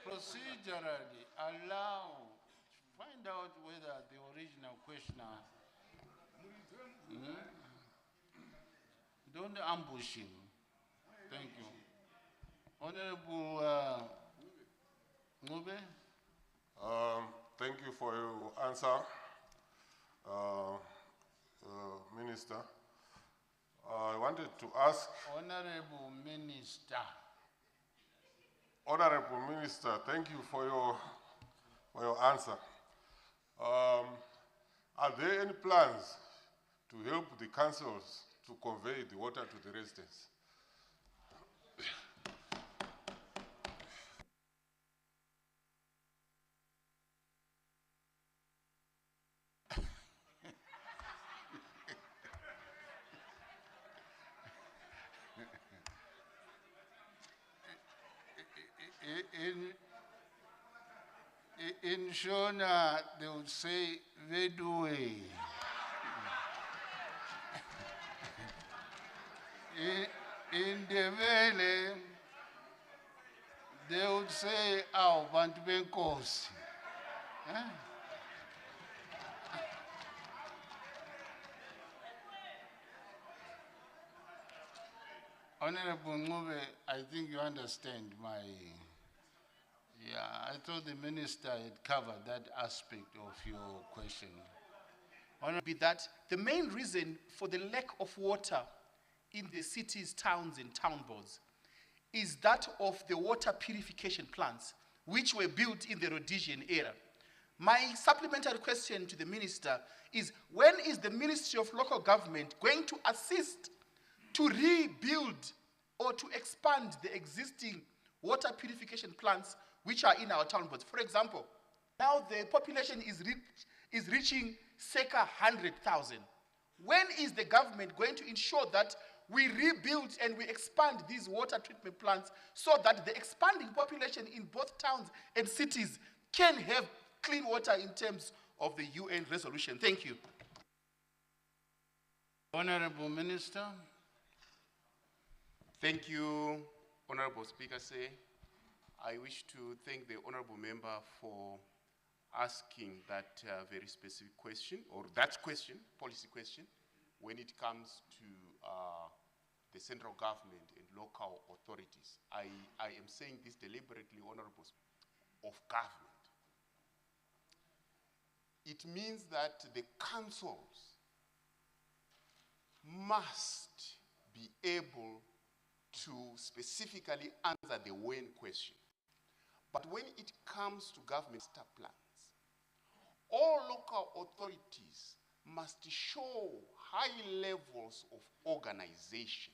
procedurally find out whether the original questioner, don't ambush him. Thank you. Honorable Ngube. Thank you for your answer, Minister. I wanted to ask... Honorable Minister. Honorable Minister, thank you for your answer. Are there any plans to help the councils to convey the water to the residents? In Shona, they would say, Vedue. In the Valley, they would say, Aw, Bantu Benkosi. Honorable Ngube, I think you understand my... Yeah, I thought the minister had covered that aspect of your question. Be that the main reason for the lack of water in the cities, towns, and town boards is that of the water purification plants, which were built in the Rhodesian era. My supplementary question to the minister is, when is the Ministry of Local Government going to assist to rebuild or to expand the existing water purification plants which are in our town boards? For example, now the population is reaching circa 100,000. When is the government going to ensure that we rebuild and we expand these water treatment plants so that the expanding population in both towns and cities can have clean water in terms of the UN resolution? Thank you. Honorable Minister. Thank you, Honorable Speaker. I wish to thank the Honorable Member for asking that very specific question, or that question, policy question, when it comes to the central government and local authorities. I am saying this deliberately, Honorable Speaker, of government. It means that the councils must be able to specifically answer the when question. But when it comes to government master plans, all local authorities must show high levels of organization,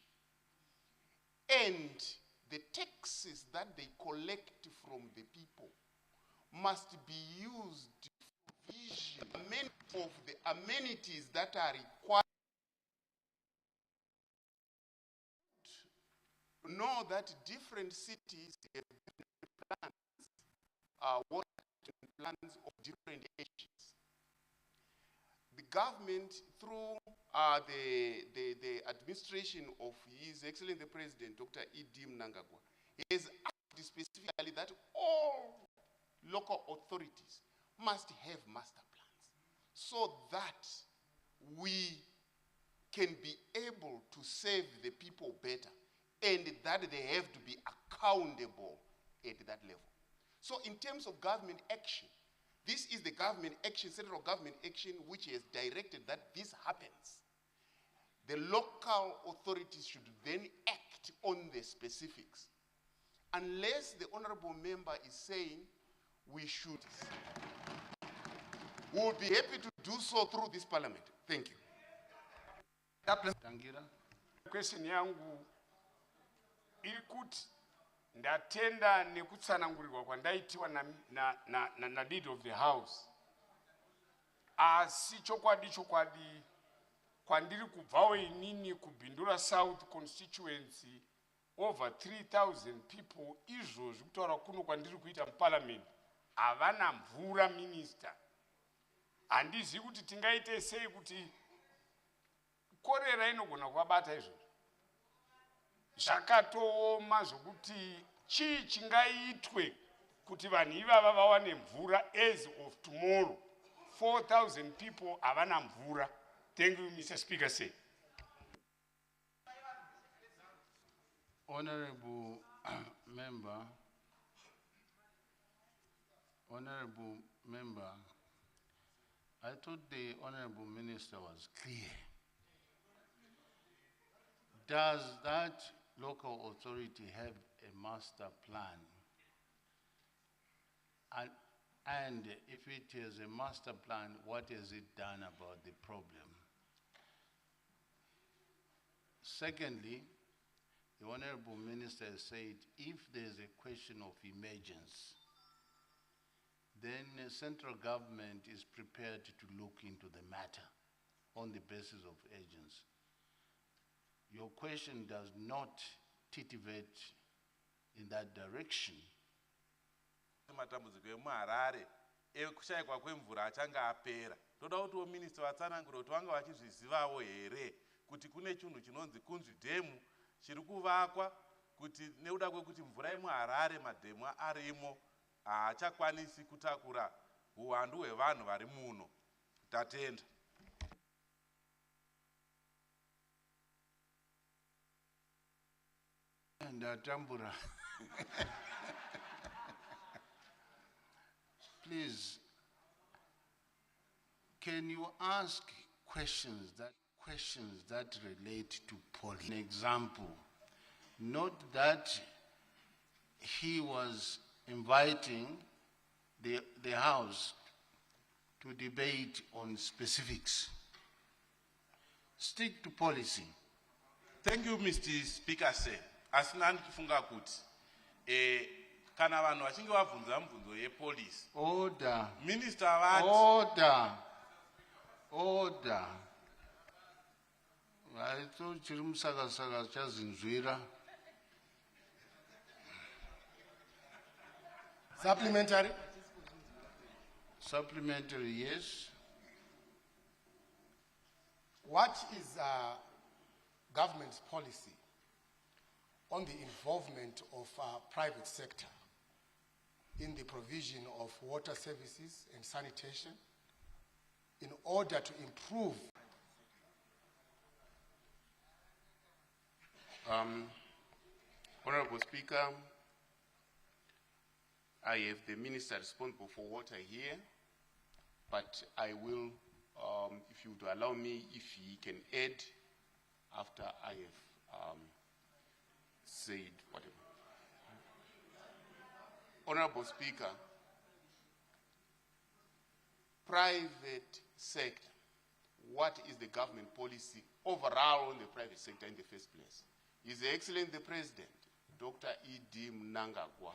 and the taxes that they collect from the people must be used to provision many of the amenities that are required. Know that different cities have plans, water plans of different ages. The government, through the administration of His Excellency the President, Dr. Idim Nangagwa, has asked specifically that all local authorities must have master plans so that we can be able to serve the people better, and that they have to be accountable at that level. So in terms of government action, this is the government action, central government action, which has directed that this happens. The local authorities should then act on the specifics. Unless the honorable member is saying we should, we will be happy to do so through this parliament. Thank you. Tangira. Question yangu ilikuti ndatenda nekutsanangurirwa kwandaitiwa na deed of the house. Asi chokwadi kwandiri kubvawo inini kubhindura South constituency over 3,000 people izvozvi kutaura kuno kwandiri kuita muparliament havana mvura. Minister, handizivi kuti tingaite sei kuti korera inogona kuvabata izvozvo. Zvakatooma zvokuti chii chingaitwe kuti vanhu ivava vawane mvura as of tomorrow? 4,000 people havana mvura. Thank you, Mr. Speaker. Say. Honorable member, I thought the Honorable Minister was clear. Does that local authority have a master plan? And if it is a master plan, what has it done about the problem? Secondly, the Honorable Minister said if there's a question of emergence, then the central government is prepared to look into the matter on the basis of urgency. Your question does not titivate in that direction. Matambudziko emuHarare ekushayikwa kwemvura achanga apera. Toda kuti minister vatsanangure kuti vanga vachizvizivawo here kuti kune chinhu chinonzi kunzvi dhemu chiri kuvakwa kuti nekuda kwekuti mvura yemuHarare madhemu arimo haachakwanisi kutakura uwandu hwevanhu vari muno. Tatenda. Ndatambura. Please, can you ask questions that relate to policy? An example, note that he was inviting the House to debate on specifics. Stick to policy. Thank you, Mr. Speaker. Sir. Asina ndichifunga kuti kana vanhu vachinge vabvunza mibvunzo yepolisi. Order. Minister vati. Order. I thought chiri musakasaka chazinzwira. Supplementary. Supplementary, yes. What is government's policy on the involvement of private sector in the provision of water services and sanitation in order to improve? Honorable Speaker, I have the Minister responsible for water here, but I will, if you would allow me, if he can add after I have said whatever. Honorable Speaker, private sector, what is the government policy overall on the private sector in the first place? His Excellency the President, Dr. E.D. Mnangagwa,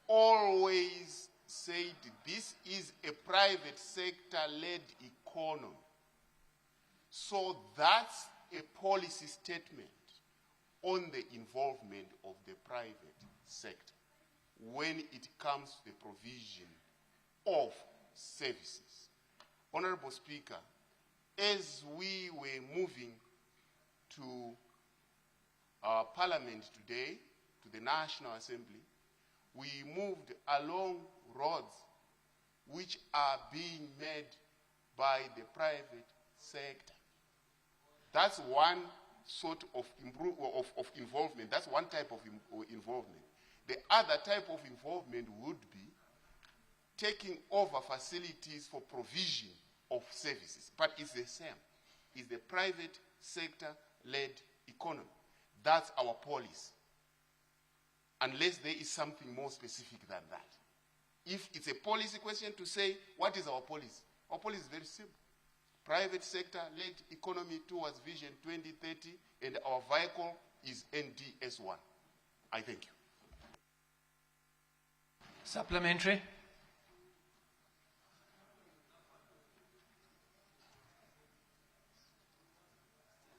always said this is a private sector-led economy. So that's a policy statement on the involvement of the private sector when it comes to the provision of services. Honorable Speaker, as we were moving to our Parliament today, to the National Assembly, we moved along roads which are being made by the private sector. That's one sort of involvement. That's one type of involvement. The other type of involvement would be taking over facilities for provision of services. But it's the same. It's the private sector-led economy. That's our policy. Unless there is something more specific than that. If it's a policy question to say, what is our policy? Our policy is very simple. Private sector-led economy towards Vision 2030, and our vehicle is NDS1. I thank you. Supplementary.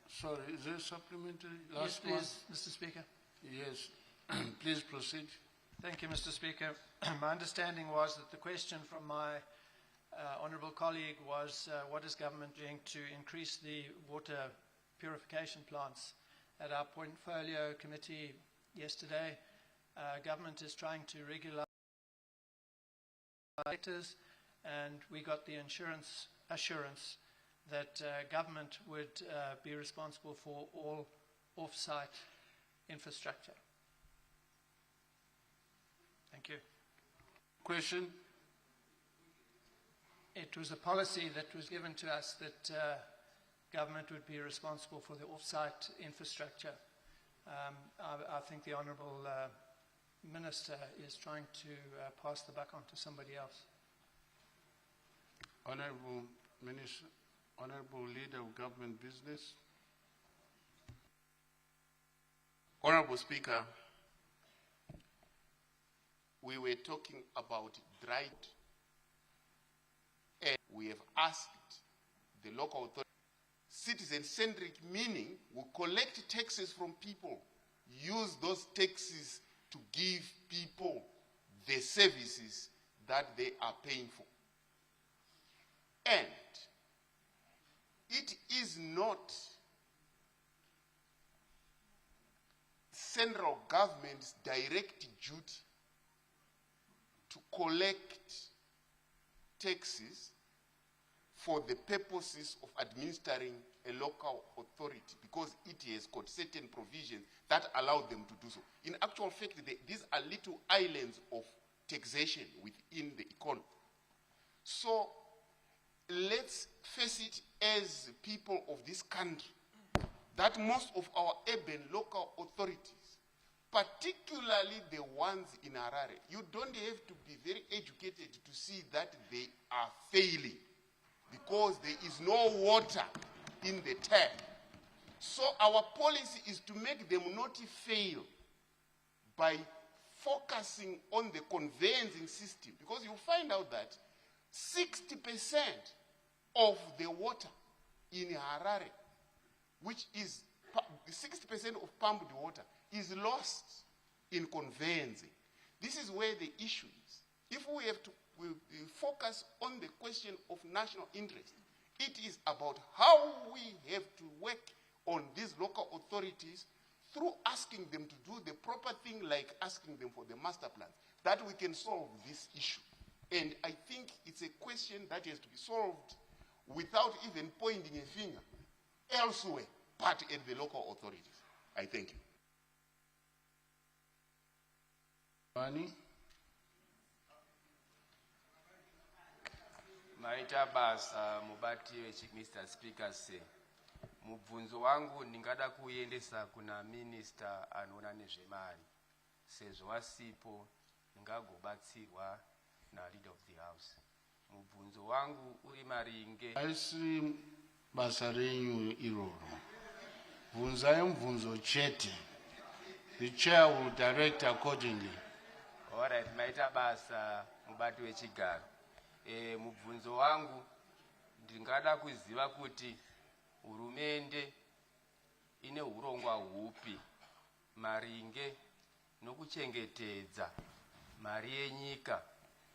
Sorry, is there supplementary? Yes, please, Mr. Speaker. Yes, please proceed. Thank you, Mr. Speaker. My understanding was that the question from my honourable colleague was what is government doing to increase the water purification plants? At our portfolio committee yesterday, Government is trying to regularize sectors, and we got the assurance that government would be responsible for all off-site infrastructure. Thank you. Question? It was a policy that was given to us that government would be responsible for the off-site infrastructure. I think the Honourable Minister is trying to pass the buck on to somebody else. Honourable Minister, Honourable Leader of Government Business. Honorable Speaker, we were talking about dried, and we have asked the local authority, citizen-centric, meaning we collect taxes from people, use those taxes to give people the services that they are paying for. And it is not central government's direct duty to collect taxes for the purposes of administering a local authority, because it has got certain provisions that allow them to do so. In actual fact, these are little islands of taxation within the economy. So let's face it as people of this country, that most of our urban local authorities, particularly the ones in Harare, you don't have to be very educated to see that they are failing, because there is no water in the tap. So our policy is to make them not fail by focusing on the conveyancing system, because you find out that 60% of the water in Harare, which is 60% of pumped water, is lost in conveyancing. This is where the issue is. If we have to focus on the question of national interest, it is about how we have to work on these local authorities through asking them to do the proper thing, like asking them for the master plan, that we can solve this issue. And I think it's a question that has to be solved without even pointing a finger elsewhere, but at the local authorities. I thank you. Bani? Maita basa mubati Mr. Speaker say. Mubvunzo wangu ndingada kuendesa kuna minister anoona nezvemari. Sezvo wasipo ndingagobatsirwa na leader of the house. Mubvunzo wangu uri maringe. Aisi basa renyu iroro. Bvunzai mubvunzo chete. The chair will direct accordingly. All right, maita basa mubati wechigaro. Mubvunzo wangu ndingada kuziva kuti hurumende ine hurongwa hupi maringe nokuchengetedza mari yenyika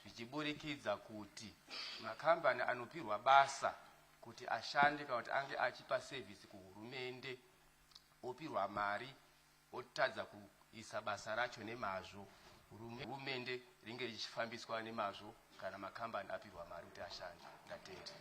zvichiburikidza kuti makambani anopirwa basa kuti ashande kana kuti ange achipa service kuhurumende opirwa mari otadza kuisa basa racho nemazvo, hurumende ringe richifambiswa nemazvo kana makambani apirwa mari kuti ashande. Ndatenda.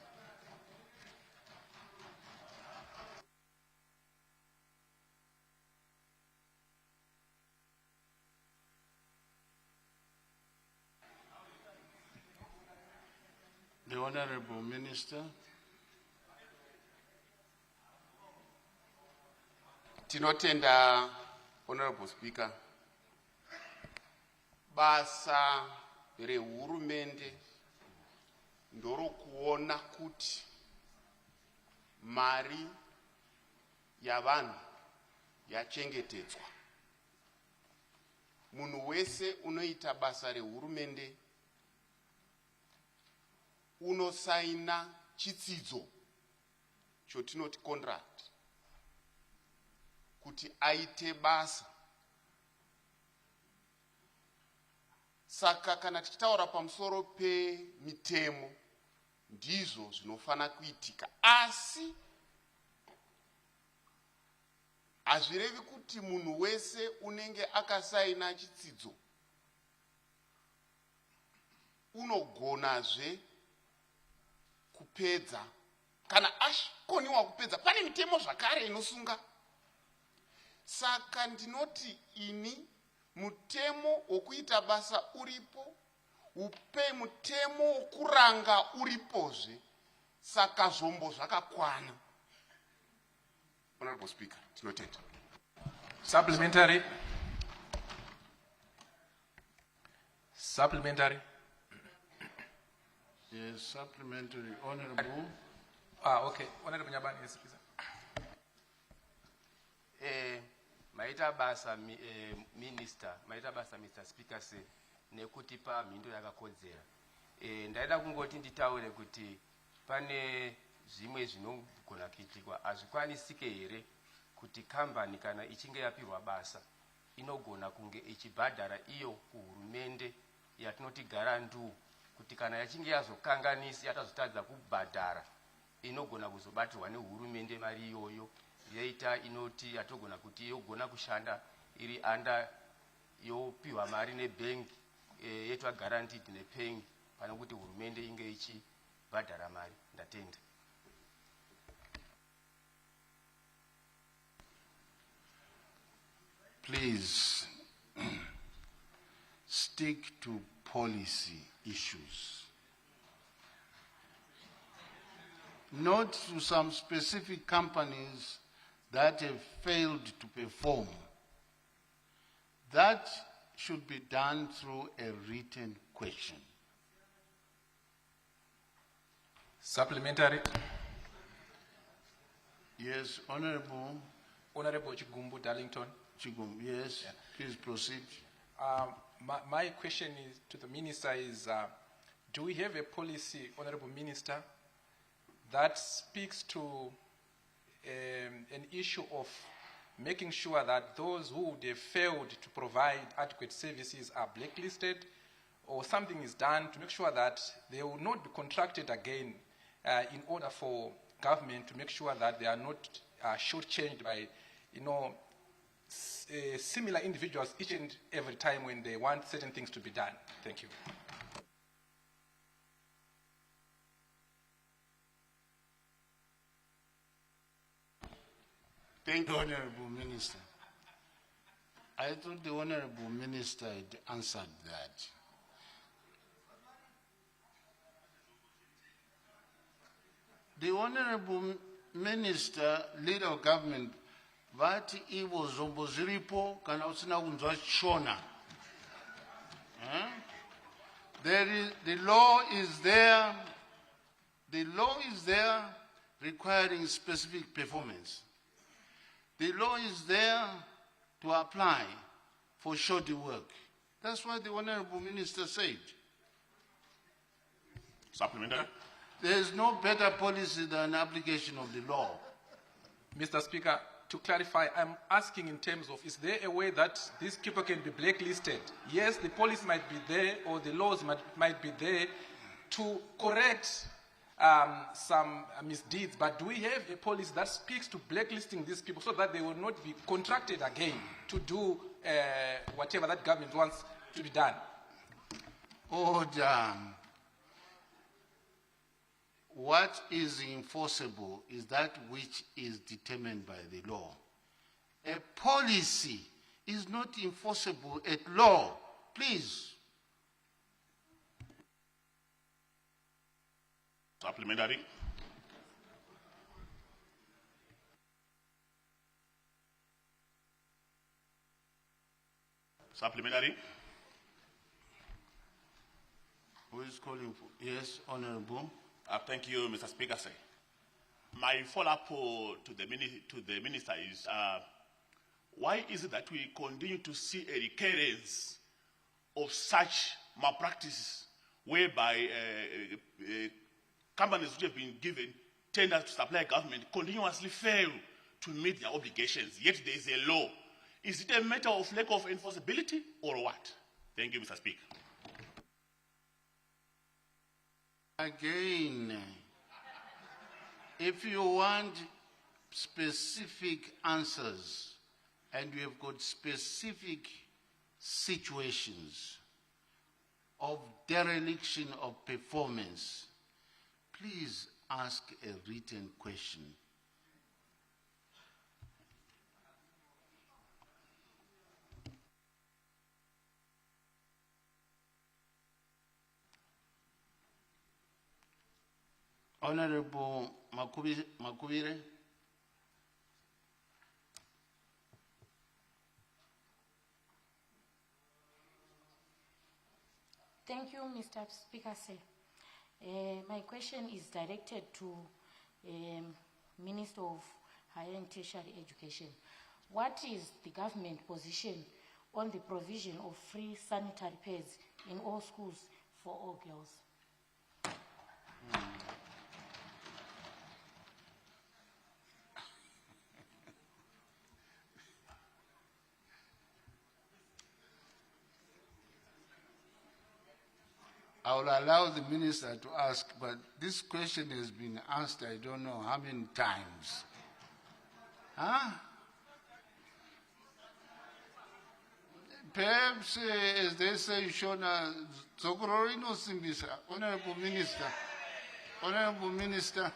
The Honourable Minister. Tinotenda, Honourable Speaker. Basa rehurumende ndorokuona kuti mari yavanhu yachengetedzwa. Munhu wese unoita basa rehurumende unosaina chitsidzo chotinoti contract kuti aite basa. Saka kana tichitaura pamusoro pemitemo ndizvo zvinofana kuitika, asi hazvirevi kuti munhu wese unenge akasaina chitsidzo unogonazve kupedza. Kana ashikoniwa kupedza, pane mitemo zvakare inosunga. Saka ndinoti ini mutemo wokuita basa uripo, mutemo wokuranga uripozve, saka zvombo zvakakwana. Honorable Speaker, tinotenda. Supplementary. Supplementary. Yes, supplementary. Honorable. Okay. Honorable Nyabani, yes, please. Maita basa Mr. Speaker se nekutipa mhindo yakakodzera. Ndaida kungoti nditaure kuti pane zvimwe zvinogona kuitikwa hazvikwanisike here kuti kambani kana ichinge yapirwa basa inogona kunge ichibhadhara iyo kuhurumende yatinoti garantu, kuti kana yachinge yazokanganisa yatazotadza kubhadhara inogona kuzobatirwa nehurumende mari iyoyo, yoita inoti yatogona kuti yogona kushanda iri anda yopiwa mari nebhengi yetwa guaranteed nepaying pane kuti hurumende inge ichibhadhara mari. Ndatenda. Please stick to policy issues, not to some specific companies that have failed to perform. That should be done through a written question. Supplementary. Yes, Honorable. Honorable Chigumbu Darlington. Chigumbu, yes, yeah. Please proceed. My question is to the Minister is, do we have a policy, Honorable Minister, that speaks to an issue of making sure that those who would have failed to provide adequate services are blacklisted, or something is done to make sure that they will not be contracted again in order for government to make sure that they are not shortchanged by, similar individuals each and every time when they want certain things to be done. Thank you. Thank you, Honorable Minister. I thought the Honorable Minister had answered that. The Honorable Minister, leader of government, vati ivo zombo ziripo kana usina kunzwa shona. The law is there. The law is there requiring specific performance. The law is there to apply for shoddy work. That's what the Honorable Minister said. Supplementary. There is no better policy than application of the law. Mr. Speaker, to clarify, I'm asking in terms of, is there a way that these people can be blacklisted? Yes, the policy might be there, or the laws might be there to correct some misdeeds, but do we have a policy that speaks to blacklisting these people so that they will not be contracted again to do whatever that government wants to be done? Order. What is enforceable is that which is determined by the law. A policy is not enforceable at law. Please. Supplementary. Supplementary. Who is calling for? Yes, Honorable. Thank you, Mr. Speaker. Sir. My follow-up to the minister is, why is it that we continue to see a recurrence of such malpractices whereby companies which have been given tenders to supply government continuously fail to meet their obligations, yet there is a law? Is it a matter of lack of enforceability or what? Thank you, Mr. Speaker. Again, if you want specific answers, and we have got specific situations of dereliction of performance, please ask a written question. Honorable Makubire. Thank you, Mr. Speaker, sir. My question is directed to Minister of Higher and Tertiary Education. What is the government position on the provision of free sanitary pads in all schools for all girls? I will allow the minister to ask, but this question has been asked I don't know how many times. Huh? Perhaps, as they say, Shona, Zokororino Simbisa, Honorable Minister, Honorable Minister.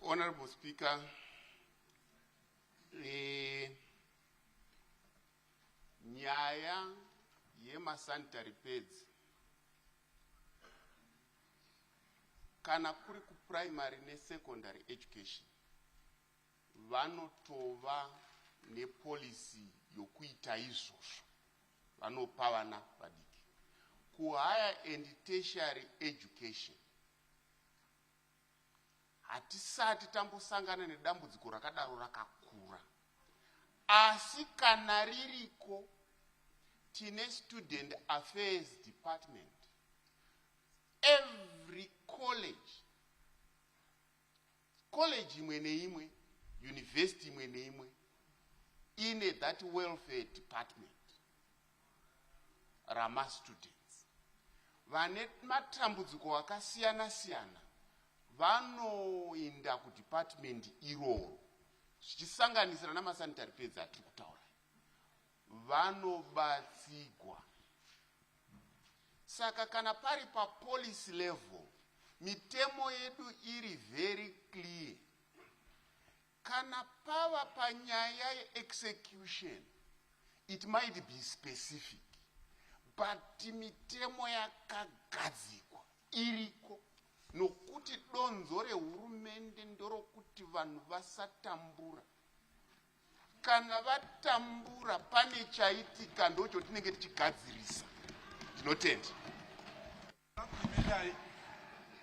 Honorable Speaker, nyaya yemasanitary pads kana kuri kuprimary nesecondary education vanotova nepolicy yokuita izvozvo, vanopa vana vadiki. Kuhigher and tertiary education hatisati tambosangana nedambudziko rakadaro rakakura, asi kana ririko tine student affairs department. Every college imwe neimwe, university imwe neimwe ine that welfare department rama students vane matambudziko akasiyana siyana vanoenda kudepartment iroro, zvichisanganisira namasanitary pads atiri kutaura, vanobatsigwa. Saka kana pari pa policy level mitemo yedu iri very clear, kana pava panyaya execution it might be specific, but mitemo yakagadzikwa iriko, nokuti donzo rehurumende ndorokuti vanhu vasatambura. Kana vatambura pane chaitika ndocho tinenge tichigadzirisa. Tinotenda.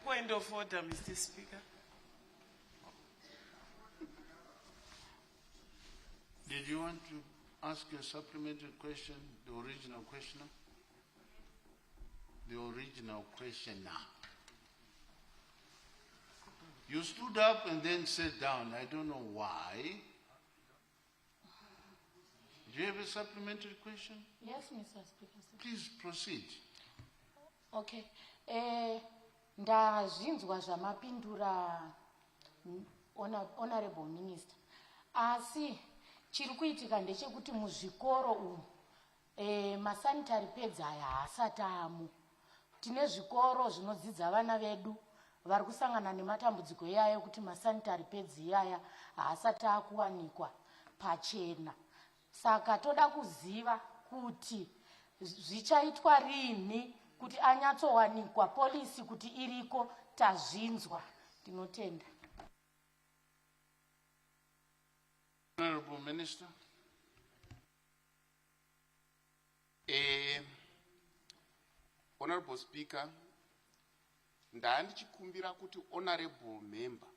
Point of order, Mr. Speaker. Did you want to ask a supplementary question, the original questioner? The original questioner. You stood up and then sat down. I don't know why. Do you have a supplementary question? Yes, Mr. Speaker. Please proceed. Okay. Ndazvinzwa zvamapindura Honorable Minister. Asi chiri kuitika ndechekuti muzvikoro umu masanitary pads aya haasati amo. Tine zvikoro zvinodzidza vana vedu vari kusangana nematambudziko iyayo ekuti masanitary pads iyaya haasati akuwanikwa pachena. Saka toda kuziva kuti zvichaitwa rini kuti anyatsowanikwa, polisi kuti iriko, tazvinzwa. Tinotenda. Honorable Minister. Honorable Speaker, ndandichikumbira kuti honorable member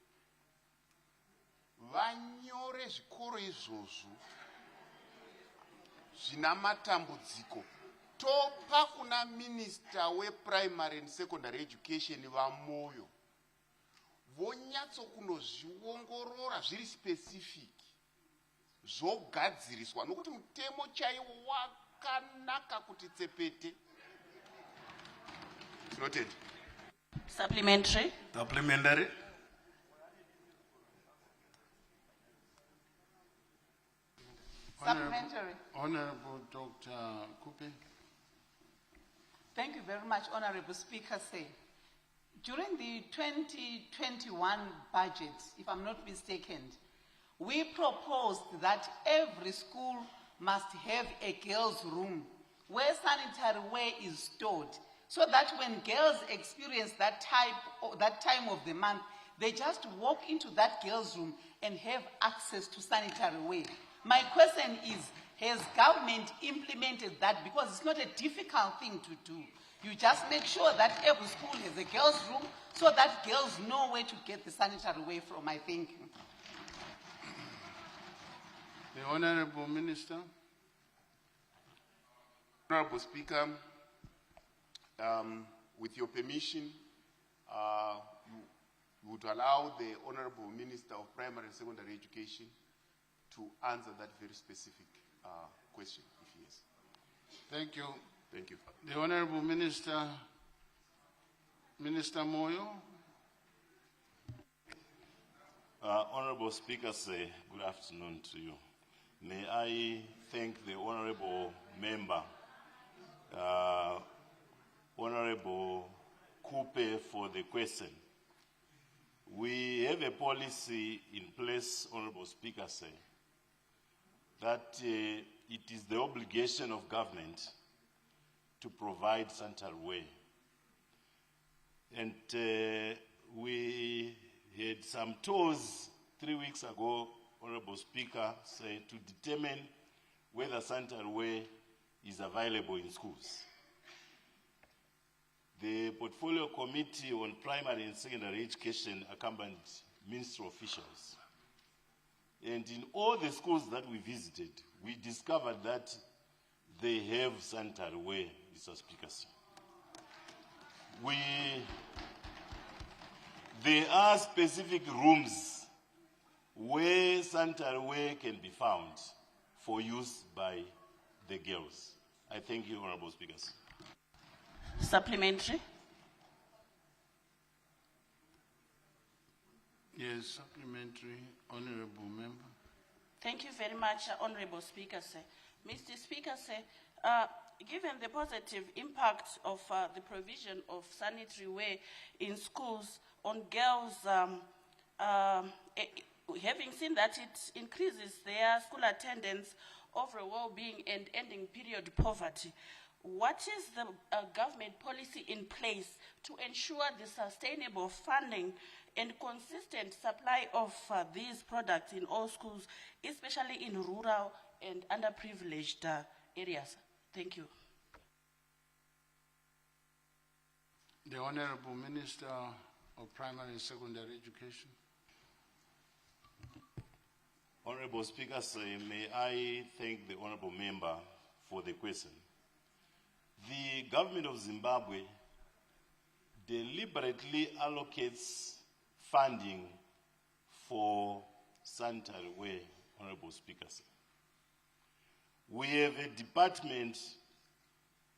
vanyore zvikoro izvozvo zvina matambudziko, topa kuna minister weprimary and secondary education vamoyo, vonyatso kunozviongorora zviri specific, zvogadziriswa, nokuti mutemo chaiwo wakanaka kuti tsepete. Noted. Supplementary. Supplementary. Supplementary. Honorable Dr. Kupe. Thank you very much, Honorable Speaker. During the 2021 budget, if I'm not mistaken, we proposed that every school must have a girls' room where sanitary ware is stored, so that when girls experience that time of the month, they just walk into that girls' room and have access to sanitary ware. My question is, has government implemented that? Because it's not a difficult thing to do. You just make sure that every school has a girls' room so that girls know where to get the sanitary ware from, I think. The Honorable Minister. Honorable Speaker, with your permission, you would allow the Honorable Minister of Primary and Secondary Education to answer that very specific question, if he is. Thank you. Thank you. The Honorable Minister, Minister Moyo. Honorable Speaker, good afternoon to you. May I thank the Honorable Member, Honorable Kupe, for the question. We have a policy in place, Honorable Speaker, that it is the obligation of government to provide sanitary ware. And we had some tours 3 weeks ago, Honorable Speaker, to determine whether sanitary ware is available in schools. The Portfolio Committee on Primary and Secondary Education accompanied ministry officials. And in all the schools that we visited, we discovered that they have sanitary ware, Mr. Speaker. There are specific rooms where sanitary ware can be found for use by the girls. I thank you, Honorable Speakers. Supplementary. Yes, supplementary, Honorable Member. Thank you very much, Honorable Speaker. Mr. Speaker, given the positive impact of the provision of sanitary ware in schools on girls, having seen that it increases their school attendance, overall well-being, and ending period poverty, what is the government policy in place to ensure the sustainable funding and consistent supply of these products in all schools, especially in rural and underprivileged areas? Thank you. The Honorable Minister of Primary and Secondary Education. Honorable Speaker, may I thank the Honorable Member for the question. The government of Zimbabwe deliberately allocates funding for sanitary ware, Honorable Speaker. We have a department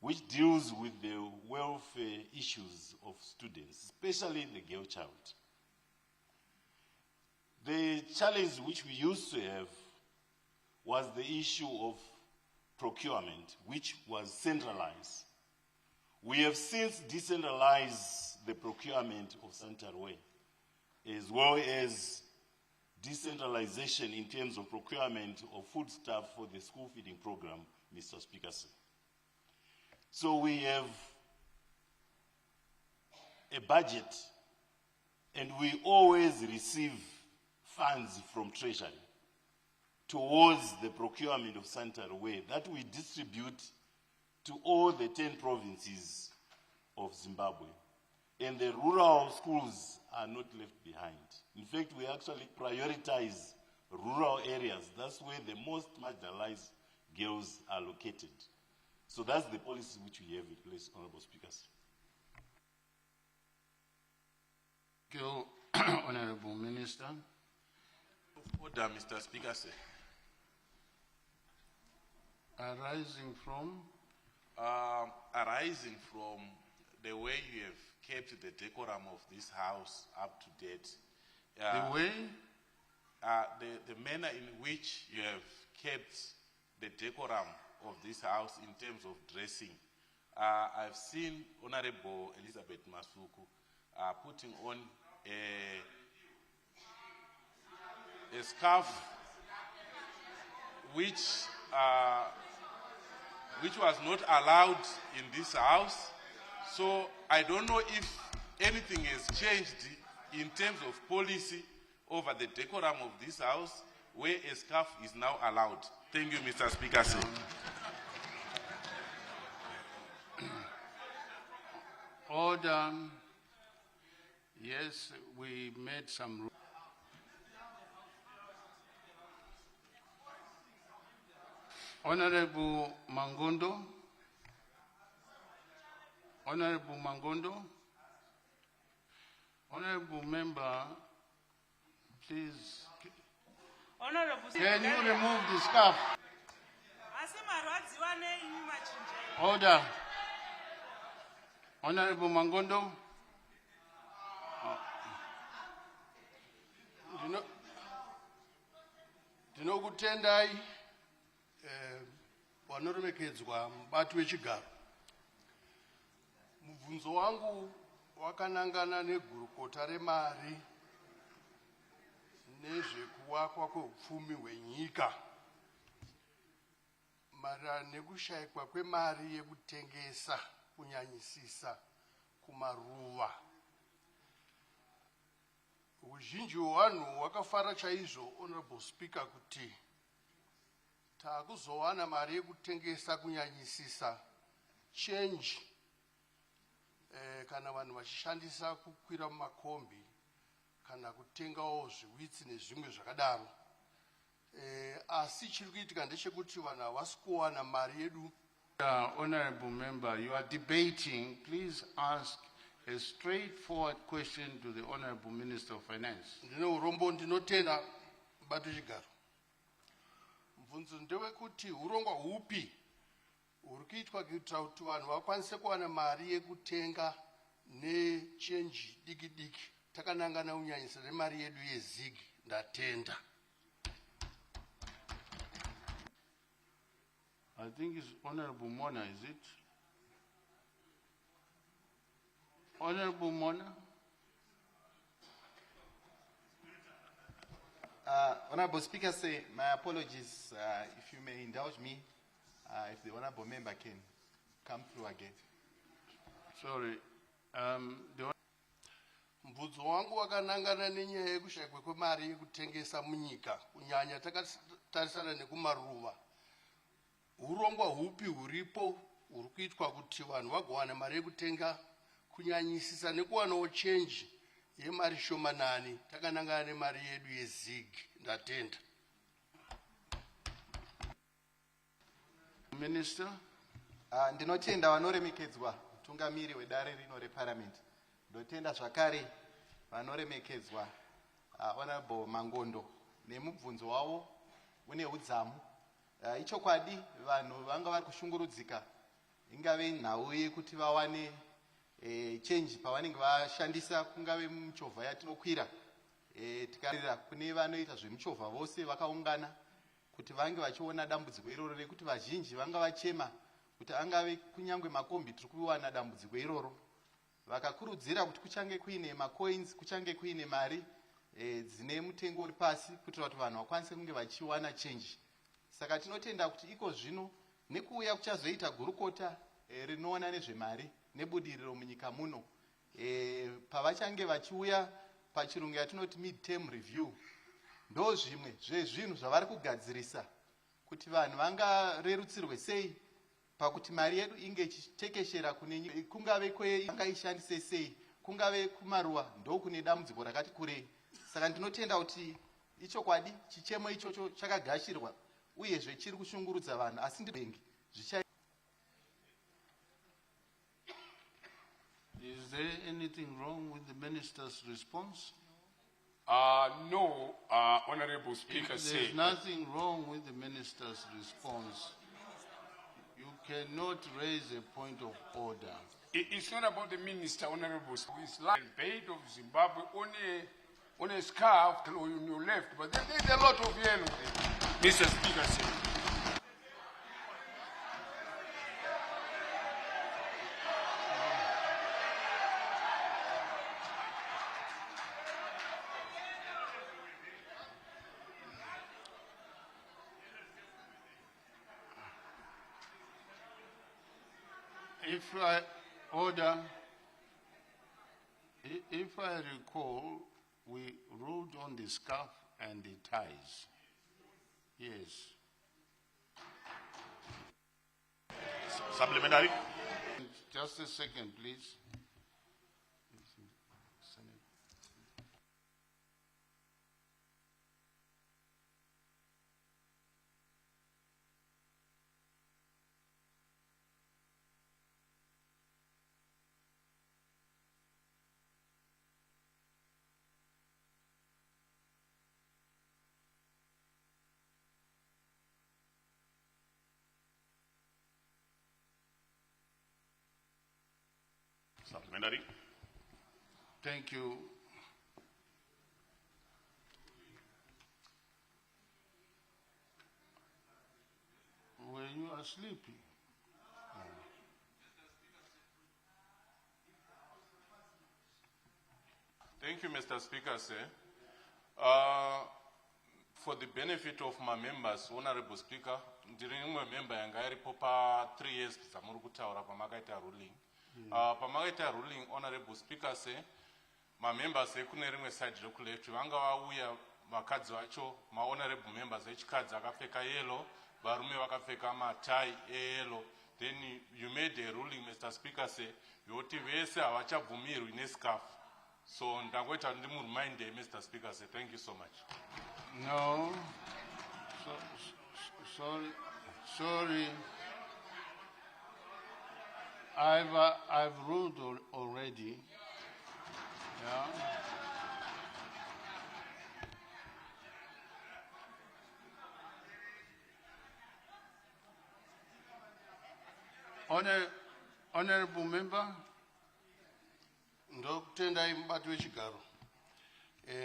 which deals with the welfare issues of students, especially the girl child. The challenge which we used to have was the issue of procurement, which was centralized. We have since decentralized the procurement of sanitary ware, as well as decentralization in terms of procurement of foodstuff for the school feeding program, Mr. Speaker. So we have a budget, and we always receive funds from Treasury towards the procurement of sanitary ware that we distribute to all the 10 provinces of Zimbabwe. And the rural schools are not left behind. In fact, we actually prioritize rural areas. That's where the most marginalized girls are located. So that's the policy which we have in place, Honorable Speakers. Thank you, Honorable Minister. Order, Mr. Speaker. Arising from the way you have kept the decorum of this house up to date. The way? The manner in which you have kept the decorum of this house in terms of dressing. I've seen Honorable Elizabeth Masuku putting on a scarf which was not allowed in this house. So I don't know if anything has changed in terms of policy over the decorum of this house, where a scarf is now allowed. Thank you, Mr. Speaker. Order. Yes, we made some rules. Honorable Mangondo. Honorable Mangondo. Honorable member, please. Honorable, can you remove the scarf? Order. Honorable Mangondo. Ndinokutendai vanoremekedzwa mubati wechigaro. Mubvunzo wangu wakanangana negurukota remari nezvekuvakwa kweupfumi hwenyika maererano nekushayikwa kwemari yekutengesa kunyanyisisa kumaruva. Uzhinji hwevanhu hwakafara chaizvo, Honorable Speaker, kuti taakuzowana mari yekutengesa kunyanyisisa change kana vanhu vachishandisa kukwira mumakombi kana kutengawo zviwitsi nezvimwe zvakadaro. Asi chiri kuitika ndechekuti vanhu havasi kuwana mari yedu. Honorable member, you are debating. Please ask a straightforward question to the Honorable Minister of Finance. Ndine urombo ndinotenda mubati wechigaro. Mubvunzo ndewekuti urongwa hupi huri kuitwa kuitira kuti vanhu vakwanise kuwana mari yekutenga nechenji diki diki takanangana kunyanyisa nemari yedu yezigi. Ndatenda. I think it's Honorable Mona, is it? Honorable Mona? Honorable Speaker, my apologies. If you may indulge me, if the Honorable Member can come through again. Sorry. Mubvunzo wangu wakanangana nenyaya yekushayikwa kwemari yekutengesa munyika kunyanya takatarisana nekumaruva. Urongwa hupi huripo huri kuitwa kuti vanhu vagowana mari yekutenga kunyanyisisa nekuwanawo change yemari shomanani takanangana nemari yedu yezigi. Ndatenda. Minister. Ndinotenda vanoremekedzwa mutungamiri wedare rino reparliament. Ndotenda zvakare vanoremekedzwa Honorable Mangondo nemubvunzo wavo une udzamu. Ichokwadi vanhu vanga vari kushungurudzika ingave nhau yekuti vawane change pavanenge vashandisa kungave muchovha yatinokwira. Tikarira kune vanoita zvemuchovha vose vakaungana kuti vange vachiona dambudziko iroro rekuti vazhinji vanga vachema kuti angave kunyangwe makombi tiri kuwana dambudziko iroro. Vakakurudzira kuti kuchange kuine macoins, kuchange kuine mari dzine mutengo uri pasi kuitira kuti vanhu vakwanise kunge vachiwana change. Saka tinotenda kuti iko zvino nekuuya kuchazoita gurukota rinoona nezvemari nebudiriro munyika muno, pavachange vachiuya pachirungu yatinoti mid-term review, ndo zvimwe zvezvinhu zvavari kugadzirisa kuti vanhu vangarerutsirwe sei pakuti mari yedu inge ichitekeshera kungave kwanga ishandise sei, kungave kumaruva ndo kune dambudziko rakati kurei. Saka ndinotenda kuti ichokwadi chichemo ichocho chakagashirwa uye zvechiri kushungurudza vanhu asi ndibengi zvicha. Is there anything wrong with the minister's response? No, Honorable Speaker. There's nothing wrong with the minister's response. You cannot raise a point of order. It's not about the minister, Honorable. It's like Bait of Zimbabwe on a scarf on your left, but there's a lot of yellow. Mr. Speaker. if I recall, we ruled on the scarf and the ties. Yes. Supplementary. Just a second, please. Supplementary. Thank you. Were you asleep? Thank you, Mr. Speaker, sir. For the benefit of my members, Honorable Speaker, during my member yanga popa 3 years zamuri kutaura pamakaita ruling. Pamakaita ruling, Honorable Speaker, sir, my members kune rimwe side rekuleft vanga vauya vakadzi vacho honorable members echikadzi akapfeka yellow, varume vakapfeka matai eyellow. Then you made a ruling, Mr. Speaker, sir, yoti vese havachabvumirwi nescarf. So ndakuita remind Mr. Speaker, sir. Thank you so much. No. Sorry. I've ruled already. Yeah. Honorable member. Ndokutendai mubati wechigaro.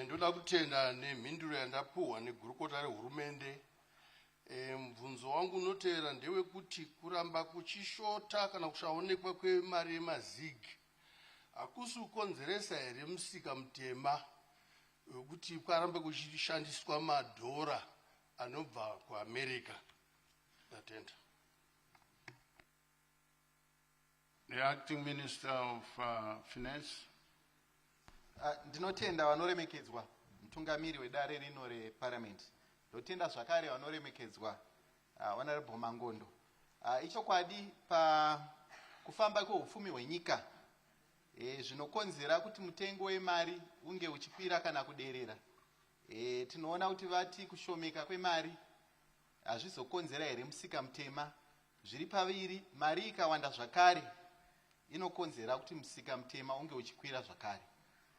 Ndoda kutenda nemhinduro yandapuwa negurukota rehurumende. Mubvunzo wangu unoteera ndewekuti kuramba kuchishota kana kusaonekwa kwemari yemazigi hakusi kukonzeresa here musika mutema wekuti kwarambe kuchishandiswa madhora anobva kuAmerica. Ndatenda. The Acting Minister of Finance. Ndinotenda vanoremekedzwa mutungamiri wedare rino reparliament. Ndotenda zvakare vanoremekedzwa Honorable Mangondo. Ichokwadi kufamba kweupfumi hwenyika zvinokonzera kuti mutengo wemari unge uchikwira kana kuderera. Tinoona kuti vati kushomeka kwemari hazvizokonzera here musika mutema. Zviri paviri, mari ikawanda zvakare inokonzera kuti musika mutema unge uchikwira zvakare.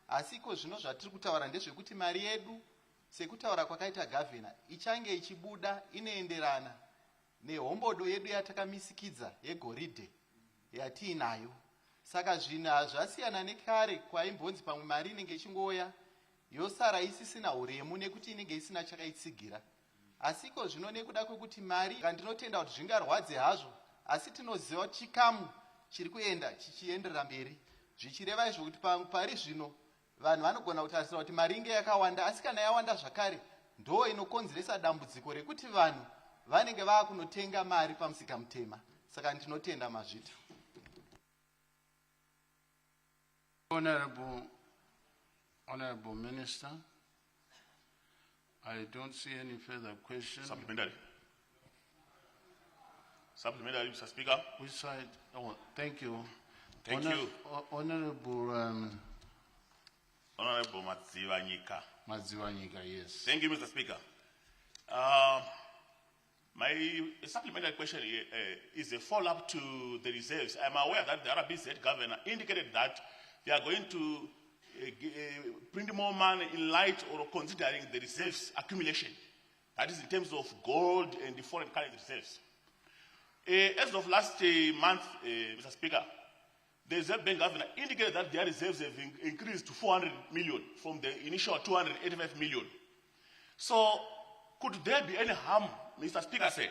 Asiko zvino zvatiri kutaura ndezvekuti mari yedu sekutaura kwakaita gavhena ichange ichibuda inoenderana nehombodo yedu yatakamisikidza yegoridhe yatiinayo. Saka zvinhu hazvasiyana nekare kwaimbonzi pamwe mari inenge ichingoya yosara isisina uremu nekuti inenge isina chakaitsigira. Asiko zvino nekuda kwekuti mari ndinotenda kuti zvingarwadze hazvo, asi tinoziva chikamu chiri kuenda chichienderera mberi zvichireva izvo kuti pari zvino vanhu vanogona kutarisira kuti mari inge yakawanda, asi kana yawanda zvakare ndo inokonzeresa dambudziko rekuti vanhu vanenge vakunotenga mari pamusika mutema. Saka ndinotenda mazvita. Honorable Minister, I don't see any further questions. Supplementary. Supplementary, Mr. Speaker. Which side? Oh, thank you. Thank you. Honorable Honorable Madziwanyika. Madziwanyika, yes. Thank you, Mr. Speaker. My supplementary question is a follow-up to the reserves. I'm aware that the RBZ governor indicated that they are going to print more money in light or considering the reserves accumulation. That is in terms of gold and the foreign currency reserves. As of last month, Mr. Speaker, the Reserve Bank governor indicated that their reserves have increased to 400 million from the initial 285 million. So, could there be any harm, Mr. Speaker said,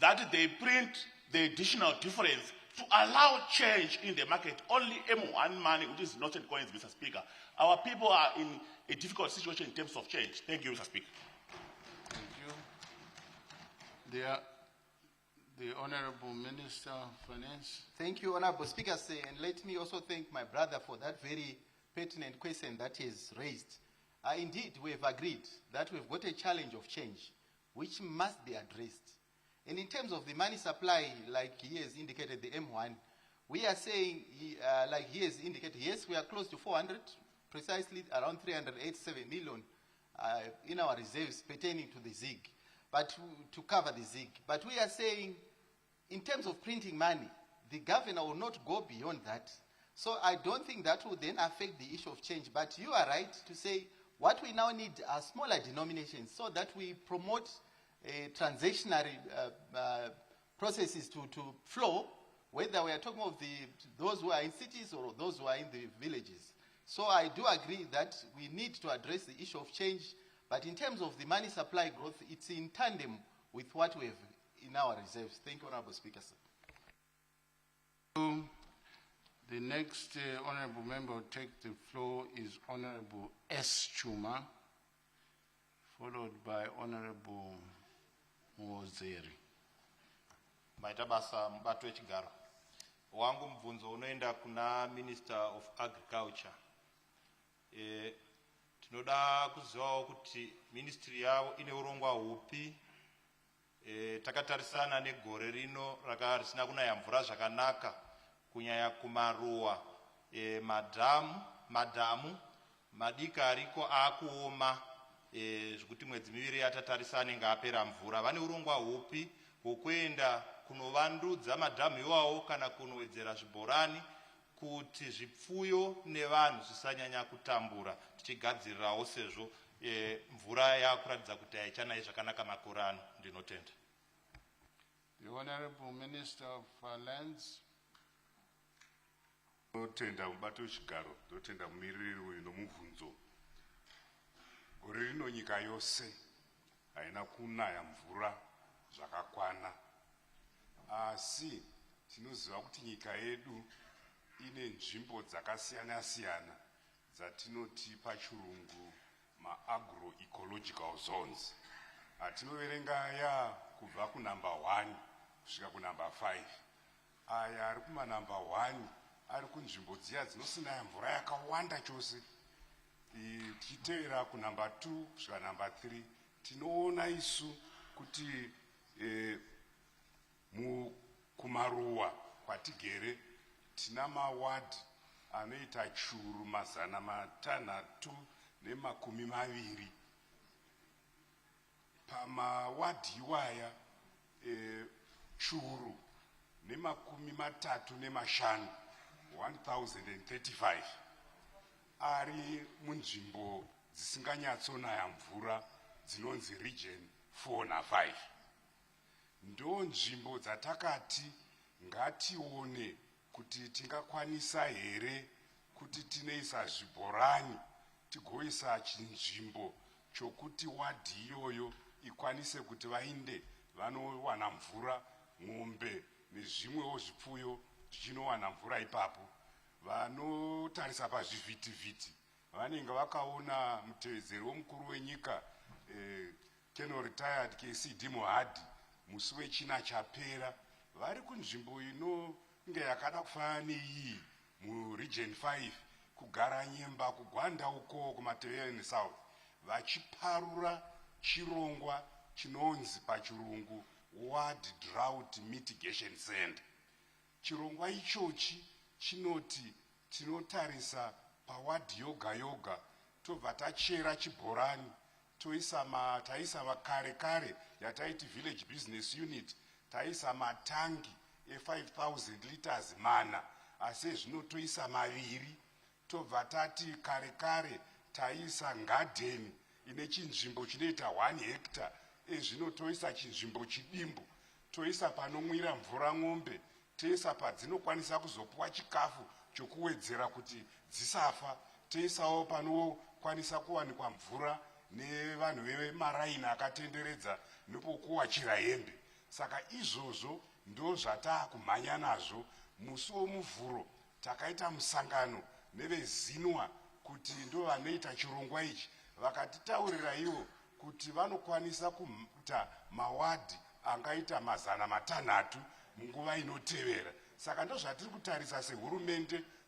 that they print the additional difference to allow change in the market, only M1 money, which is not in coins, Mr. Speaker? Our people are in a difficult situation in terms of change. Thank you, Mr. Speaker. Thank you. The Honorable Minister of Finance. Thank you, Honorable Speaker, and let me also thank my brother for that very pertinent question that is raised. Indeed, we have agreed that we've got a challenge of change, which must be addressed. And in terms of the money supply, like he has indicated, the M1, we are saying, like he has indicated, yes, we are close to 400, precisely around 387 million in our reserves pertaining to the ZIG, but to cover the ZIG. But we are saying, in terms of printing money, the governor will not go beyond that. So I don't think that will then affect the issue of change. But you are right to say what we now need are smaller denominations so that we promote transactionary processes to flow, whether we are talking of those who are in cities or those who are in the villages. So I do agree that we need to address the issue of change, but in terms of the money supply growth, it's in tandem with what we have in our reserves. Thank you, Honorable Speaker, sir. The next honorable member who take the floor is Honorable S. Chuma, followed by Honorable Mozeri. Maita basa mbato wechigaro. Wangu mvunzo unoenda kuna Minister of Agriculture. Tinoda kuzivawo kuti ministry yavo ine urongwa hupi. Takatarisana negore rino risina kunaya mvura zvakanaka kunyanya kumaruwa, madhamu madika ariko akuoma, zvekuti mwedzi miviri yatatarisana ngaapera mvura. Vane urongwa hupi hwokuenda kunovandudza madhamu iwawo kana kunowedzera zvibhorani kuti zvipfuyo nevanhu zvisanyanya kutambura, tichigadzirirawo sezvo mvura yakuratidza kuti haichanayi zvakanaka makore ano. Ndinotenda. The Honorable Minister of Lands. Ndinotenda mubato wechigaro, ndinotenda mumiriri uyu nomubvunzo. Gore rino nyika yose haina kunaya mvura zvakakwana, asi tinoziva kuti nyika yedu ine nzvimbo dzakasiyana siyana dzatinoti pachirungu ma-agro-ecological zones. Atinoverenga aya kubva kunumber 1 kusvika kunumber 5. Aya ari kumanumber 1 ari kunzvimbo dziya dzinosinaya mvura yakawanda chose. Tichitevera kunumber 2 kusvika number 3 tinoona isu kuti kumaruwa kwatigere tina mawadi anoita churu 620. Pamawadi iwaya churu ne35 1035 ari munzvimbo dzisinganyatsonaya mvura dzinonzi region 4 na5. Ndo nzvimbo dzatakati ngatione kuti tingakwanisa here kuti tinoisa zvibhorani tigoisa chinzvimbo chokuti wadhi iyoyo ikwanise kuti vainde vanowana mvura, mombe nezvimwewo zvipfuyo zvichinowana mvura ipapo. Vanotarisa pazvivhitivhiti vanenge vakaona mutevedzeri womukuru wenyika Colonel retired KCD Mohadi musi wechina chapera vari kunzvimbo inonge yakada kufanana neiyi muregion 5 kugara nyemba kugwanda uko kumateveni south vachiparura chirongwa chinonzi pachirungu World Drought Mitigation Center. Chirongwa ichochi chinoti tinotarisa pawadhi yoga yoga tobva tachera chibhorani taisa makare kare yataiti village business unit taisa matangi e5000 liters mana, asi zvino toisa 2 tobva tati kare kare taisa garden ine chinzvimbo chinoita 1 hectare, ezvino toisa chinzvimbo chidimbu, toisa panomwira mvura mombe, toisa padzinokwanisa kuzopuwa chikafu chokuwedzera kuti dzisafa, toisawo panokwanisa kuwanikwa mvura nevanhu vemaraini akatenderedza nepokuwachira hembe. Saka izvozvo ndo zvatakumhanya nazvo. Musi womuvhuro takaita musangano nevezinwa kuti ndo vanoita chirongwa ichi, vakatitaurira ivo kuti vanokwanisa kuita mawadhi angaita 600 munguva inotevera. Saka ndozvatiri kutarisa sehurumende